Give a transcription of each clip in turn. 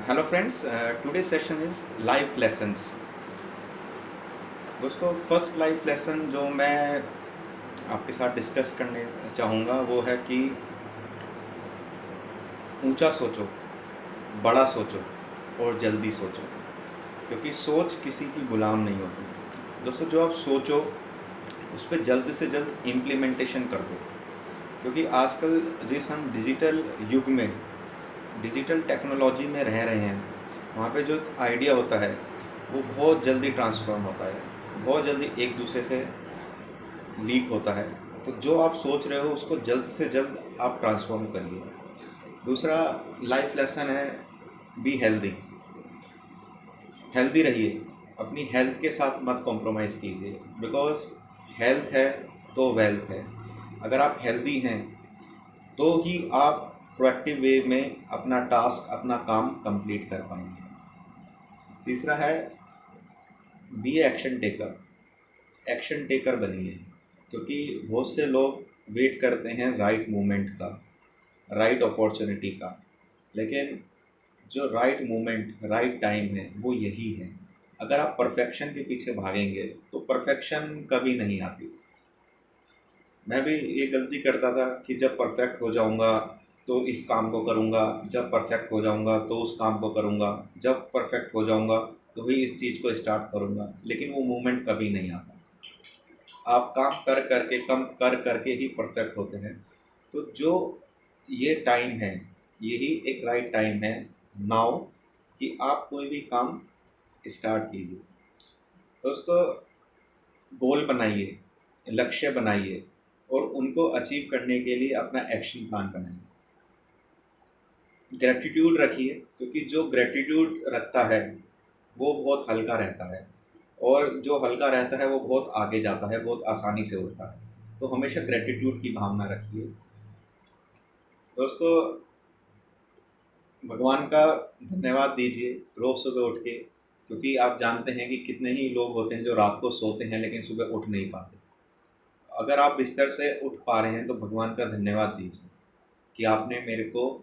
Hello friends, today session is life lessons. दोस्तों, first life lesson जो मैं आपके साथ डिस्कस करने चाहूँगा वो है कि ऊंचा सोचो, बड़ा सोचो और जल्दी सोचो, क्योंकि सोच किसी की गुलाम नहीं होती। दोस्तों, जो आप सोचो उस पर जल्द से जल्द इम्प्लीमेंटेशन कर दो, क्योंकि आजकल जिस हम डिजिटल युग में, डिजिटल टेक्नोलॉजी में रह रहे हैं, वहाँ पे जो आइडिया होता है वो बहुत जल्दी ट्रांसफॉर्म होता है, बहुत जल्दी एक दूसरे से लीक होता है। तो जो आप सोच रहे हो उसको जल्द से जल्द आप ट्रांसफॉर्म करिए। दूसरा लाइफ लेसन है, बी हेल्दी। हेल्दी रहिए, अपनी हेल्थ के साथ मत कॉम्प्रोमाइज़ कीजिए, बिकॉज हेल्थ है तो वेल्थ है। अगर आप हेल्दी हैं तो ही आप प्रोएक्टिव वे में अपना टास्क, अपना काम कंप्लीट कर पाएंगे। तीसरा है, B action taker. Action taker बनिए, क्योंकि बहुत से लोग वेट करते हैं राइट मोमेंट का, राइट अपॉर्चुनिटी का, लेकिन जो राइट मोमेंट, राइट टाइम है वो यही है। अगर आप परफेक्शन के पीछे भागेंगे तो परफेक्शन कभी नहीं आती। मैं भी ये गलती करता था कि जब परफेक्ट हो जाऊंगा तो इस काम को करूंगा, जब परफेक्ट हो जाऊंगा तो उस काम को करूंगा, जब परफेक्ट हो जाऊंगा तो ही इस चीज़ को स्टार्ट करूंगा, लेकिन वो मोमेंट कभी नहीं आता। आप काम कर करके, कम कर करके ही परफेक्ट होते हैं। तो जो ये टाइम है, यही एक राइट टाइम है नाउ, कि आप कोई भी काम स्टार्ट कीजिए। दोस्तों, गोल बनाइए, लक्ष्य बनाइए और उनको अचीव करने के लिए अपना एक्शन प्लान बनाइए। ग्रेटिट्यूड रखिए, क्योंकि जो ग्रेटिट्यूड रखता है वो बहुत हल्का रहता है, और जो हल्का रहता है वो बहुत आगे जाता है, बहुत आसानी से उड़ता है। तो हमेशा ग्रेटिट्यूड की भावना रखिए। दोस्तों, भगवान का धन्यवाद दीजिए रोज़ सुबह उठ के, क्योंकि आप जानते हैं कि कितने ही लोग होते हैं जो रात को सोते हैं लेकिन सुबह उठ नहीं पाते। अगर आप बिस्तर से उठ पा रहे हैं तो भगवान का धन्यवाद दीजिए कि आपने मेरे को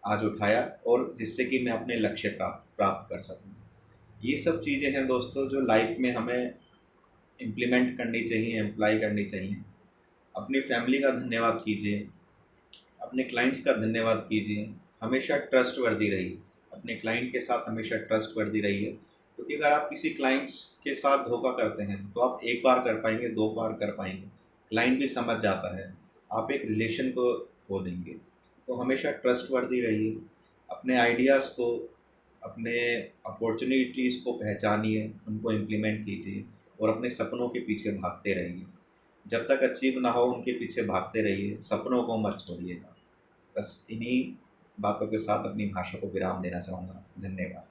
आज उठाया, और जिससे कि मैं अपने लक्ष्य प्राप्त प्राप्त कर सकूँ। ये सब चीज़ें हैं दोस्तों जो लाइफ में हमें इम्प्लीमेंट करनी चाहिए, अप्लाई करनी चाहिए। अपनी फैमिली का धन्यवाद कीजिए, अपने क्लाइंट्स का धन्यवाद कीजिए। हमेशा ट्रस्टवर्दी रहिए, अपने क्लाइंट के साथ हमेशा ट्रस्टवर्दी रहिए, क्योंकि अगर आप किसी क्लाइंट्स के साथ धोखा करते हैं तो आप एक बार कर पाएंगे, दो बार कर पाएंगे, क्लाइंट भी समझ जाता है, आप एक रिलेशन को खो देंगे। तो हमेशा ट्रस्टवर्दी रहिए, अपने आइडियाज़ को, अपने अपॉर्चुनिटीज़ को पहचानिए, उनको इम्प्लीमेंट कीजिए और अपने सपनों के पीछे भागते रहिए। जब तक अचीव ना हो उनके पीछे भागते रहिए, सपनों को मत छोड़िएगा। बस इन्हीं बातों के साथ अपनी भाषा को विराम देना चाहूँगा। धन्यवाद।